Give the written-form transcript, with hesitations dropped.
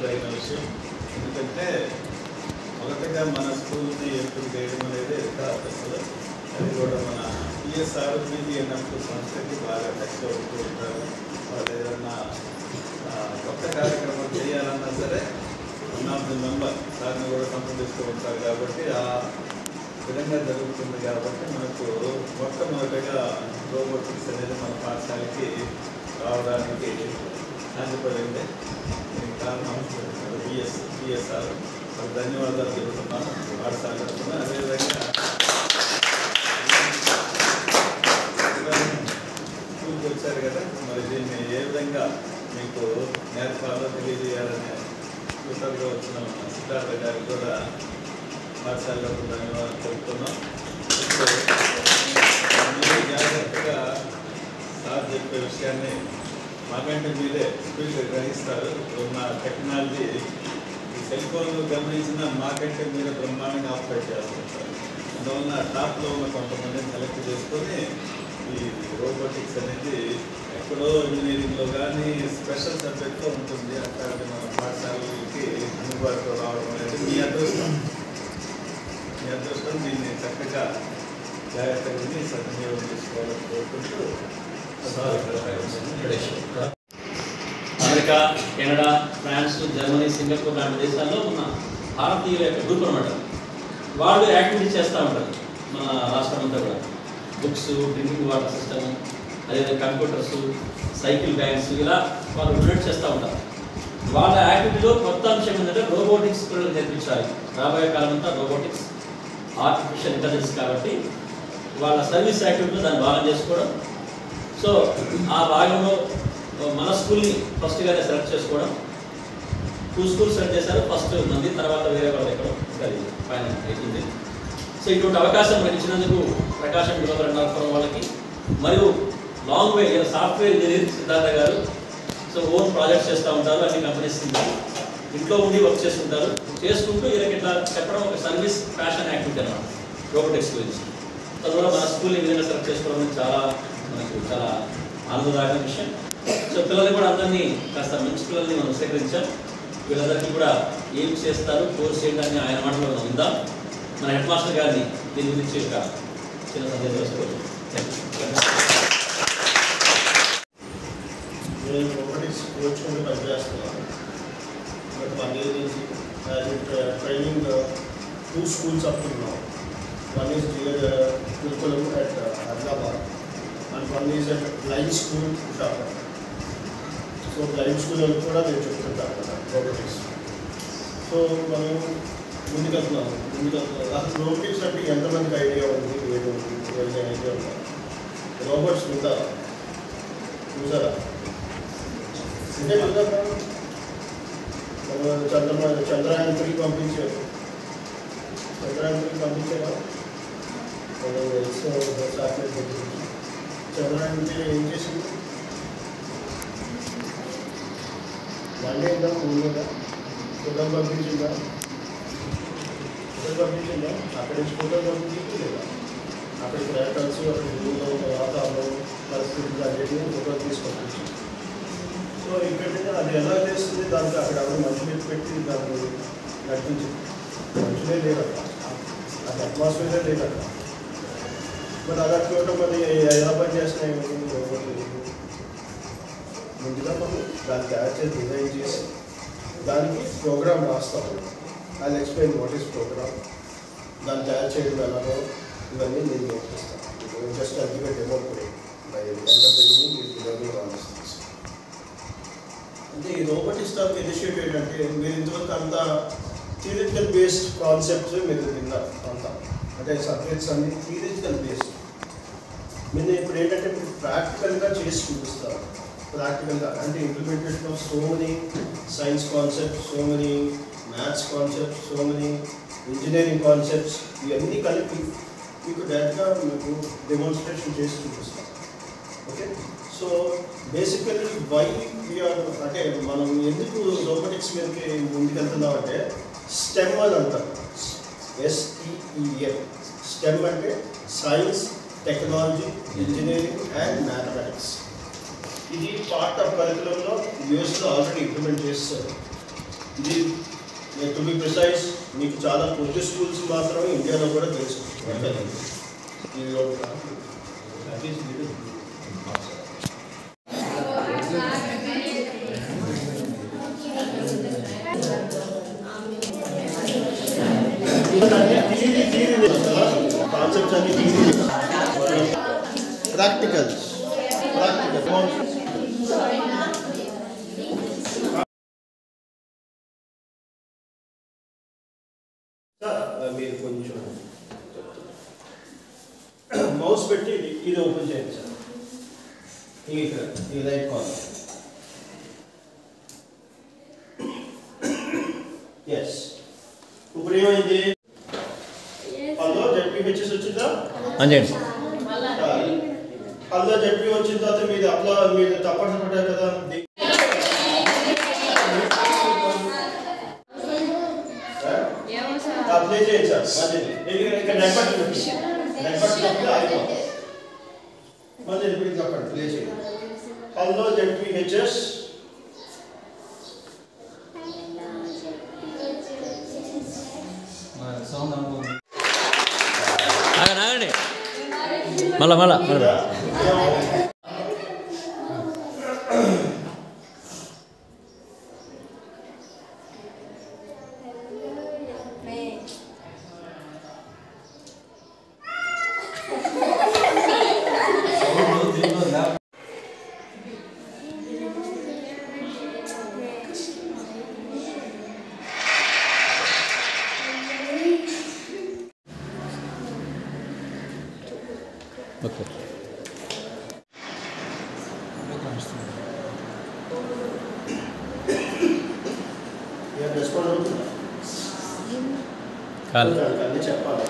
హర్షించదగిన విషయం. ఎందుకంటే మొదటగా మన స్కూల్ని ఎంపిక చేయడం అనేది అసలు అది కూడా మన పిఎస్ఆర్ పీజీఎన్ఎఫ్ సంస్థకి బాగా టచ్ అవుతూ ఉంటారు. వాళ్ళు ఏదన్నా కొత్త కార్యక్రమం చేయాలన్నా సరే వన్ ఆఫ్ ది మెంబర్ సార్ని కూడా సంప్రదిస్తూ ఉంటారు. కాబట్టి ఆ విధంగా జరుగుతుంది. కాబట్టి మనకు మొట్టమొదటిగా రోబోటిక్స్ అనేది మన పాఠశాలకి రావడానికి సాధ్యపడింది. దీనికి కారణం పిఎస్ఆర్ ధన్యవాదాలు చెబుతున్నాను పాఠశాల తరఫున. అదేవిధంగా స్కూల్కి వచ్చారు కదా, మరి దీన్ని ఏ విధంగా మీకు నేర్పాలో తెలియజేయాలనే ట్విట్టర్గా వచ్చిన సిద్ధార్థ గారికి కూడా పాఠశాలకు ధన్యవాదాలు చెబుతున్నాం. జాగ్రత్తగా సార్ చెప్పే విషయాన్ని మాకంటే మీరే స్పీడ్గా గ్రహిస్తారు. ఉన్న టెక్నాలజీ ఈ సెల్ ఫోన్లు గమనించిన మాకంటే మీరే బ్రహ్మాండంగా ఆపరేట్ చేస్తుంటారు. అందువల్ల టాప్లో ఉన్న కొంతమందిని సెలెక్ట్ చేసుకొని ఈ రోబోటిక్స్ అనేది ఎక్కడో ఇంజనీరింగ్లో కానీ స్పెషల్ సబ్జెక్ట్లో ఉంటుంది. అట్లాంటి మన పాఠశాలకి అందుబాటులో రావడం అనేది మీ అదృష్టం. దీన్ని చక్కగా జాగ్రత్తగా సద్వినియోగం చేసుకోవాలని కోరుకుంటూ America, Canada, France, Germany, Singapore లాంటి దేశాల్లో ఉన్న భారతీయుల యొక్క గ్రూప్ అనమాట. వాళ్ళు యాక్టివిటీస్ చేస్తూ ఉంటారు మన రాష్ట్రం అంతా కూడా. బుక్స్, డ్రింకింగ్ వాటర్ సిస్టమ్, అదేవిధంగా కంప్యూటర్స్, సైకిల్ బ్యాగ్స్, ఇలా వాళ్ళు డొనేట్ చేస్తూ ఉంటారు. వాళ్ళ యాక్టివిటీలో కొత్త అంశం ఏంటంటే రోబోటిక్స్ పిల్లలకు నేర్పించాలి. రాబోయే కాలం అంతా రోబోటిక్స్, ఆర్టిఫిషియల్ ఇంటెలిజెన్స్. కాబట్టి వాళ్ళ సర్వీస్ యాక్టివిటీలో దాన్ని భాగం చేసుకోవడం. సో ఆ భాగంలో మన స్కూల్ని ఫస్ట్గానే సెలెక్ట్ చేసుకోవడం. 2 స్కూల్స్ సెలెక్ట్ చేశారు. ఫస్ట్ మంది, తర్వాత వేరే వాళ్ళ దగ్గర అది ఫైనల్ అవుతుంది. సో ఇటువంటి అవకాశం మనకి ఇచ్చినందుకు ప్రకాశం యువతరంగాపురం వాళ్ళకి, మరియు long way software engineer Siddhartha garu. So own projects చేస్తూ ఉంటారు. అన్ని కంపెనీస్ ఇంట్లో ఉండి వర్క్ చేస్తుంటారు. చేసుకుంటూ వీళ్ళకి ఇట్లా చెప్పడం ఒక సర్వీస్ ప్యాషన్ యాక్టివిటీ అన్నమాట రోబోటిక్స్ గురించి. తద్వారా మన స్కూల్ని ఈ విధంగా సెలెక్ట్ చేసుకోవడం మనకు చాలా ఆనందదాయకమైన విషయం. సో పిల్లల్ని కూడా అందరినీ కాస్త మంచి పిల్లల్ని మనం సేకరించాం. వీళ్ళందరికీ కూడా ఏం చేస్తారు, కోర్స్ ఏంటని ఆయన మాటలో మనం ఉందాం. మన హెడ్ మాస్టర్ గారిని దీని గురించి ఒక చిన్న సందేశం వేసుకోవచ్చు. నేను రోబోటిక్స్ కోచింగ్ పనిచేస్తున్నాను. బట్ 1 year నుంచి training 2 schools up till now. One is dear Gurukulam at Ahmedabad and one is at Blind School, Visakhapatnam. So Blind School కూడా నేను చెప్తుంటాను కదా రోబోటిక్స్. సో మనం ముందుకెళ్తున్నాము. అసలు రోబోటిక్స్ అంటే ఎంతమందికి ఐడియా ఉంది, ఏది ఐడియా ఉందా? రోబోట్స్ ఉందా? చూసారా? అంటే చంద్రయాన్ 3 పంపించారు. చంద్రయాన్ 3 ఏం చేసింది? వన్ డే ముందుగా ఫోటోలు పంపించిందా? అక్కడి నుంచి ఫోటోలు పంపించింది లేదా? అక్కడికి రేటర్స్, అక్కడ ఊళ్ళో ఉన్న వాతావరణం, పరిస్థితులు అన్నింటినీ ఫోటోలు తీసి పంపించింది. సో ఇక్కడ అది ఎలా చేస్తుంది? దాంట్లో అక్కడ ఎవరు మనుషులు పెట్టి దాన్ని నడిపించింది. మనుషులే లేరు అక్కడ, అది అట్మాస్ఫియరే లేదు అక్కడ. బట్ అలా చూడటం మరి ఎలా పని చేస్తున్నాయి ముందుగా మనం దాన్ని తయారు చేసి డిజైన్ చేసి దానికి ప్రోగ్రామ్ రాస్తాము. అది ఎక్స్ప్లెయిన్ వాట్ ఈస్ ప్రోగ్రామ్, దాన్ని తయారు చేయడం ఎలాగో ఇవన్నీ నేను నేర్పిస్తాను. జస్ట్ అల్టిమేట్ డెమో కూడా అంటే ఈ రోబోటిక్స్ టాక్ ఇనిషియేటివ్ ఏంటంటే మీరు ఇంతవరకు అంతా థియరిటికల్ బేస్డ్ కాన్సెప్ట్స్ మీరు విన్నారు అంతా. అంటే సబ్జెక్ట్స్ అన్ని థియరిటికల్ బేస్డ్. మీరు ఇప్పుడు ఏంటంటే మీరు ప్రాక్టికల్గా చేసి చూపిస్తారు. ప్రాక్టికల్గా అంటే implementation of so many science concepts, so many maths concepts, so many engineering concepts, ఇవన్నీ కలిపి మీకు డైరెక్ట్గా మీకు డెమాన్స్ట్రేషన్ చేసి చూపిస్తాం. Okay, so basically why we are అంటే మనం ఎందుకు రోబోటిక్స్ మీదకి ముందుకెళ్తున్నాం అంటే స్టెమ్ అని అంటారు. STEM. స్టెమ్ అంటే science, technology, engineering and mathematics. ఇది పార్ట్ ఆఫ్ కరికులంలో యూఎస్లో ఆల్రెడీ ఇంప్లిమెంట్ చేస్తారు. ఇది టు బి ప్రిసైజ్ మీకు చాలా కొద్ది స్కూల్స్ మాత్రమే ఇండియాలో కూడా తెలుసు. కాన్సెప్ట్స్ అన్ని ప్రాక్టికల్స్ మీరు కొంచెం మౌస్ పెట్టి ఇది ఓపెన్ చేయండి సార్. ఇక్కడ ఈ రైట్ కార్నర్. ఎస్, ఇప్పుడు ఏమైంది? హలో జెడ్పీహెచ్ఎస్ వచ్చిందా? అంజండి. హలో జెడ్పీ వచ్చిన తర్వాత మీరు తప్పట్లు పడ్డారు కదా. ప్లే చేయండి సార్. మళ్ళీ ఇక్కడ నెట్వర్క్ ఆగిపోతుంది. మళ్ళీ ఇప్పుడు చెప్పండి, ప్లే చేయండి. Hello ZPHS. ఆగండి మళ్ళా ఓకే. రెస్పాండ్ అవుతుందా? కాదు చెప్పాలి.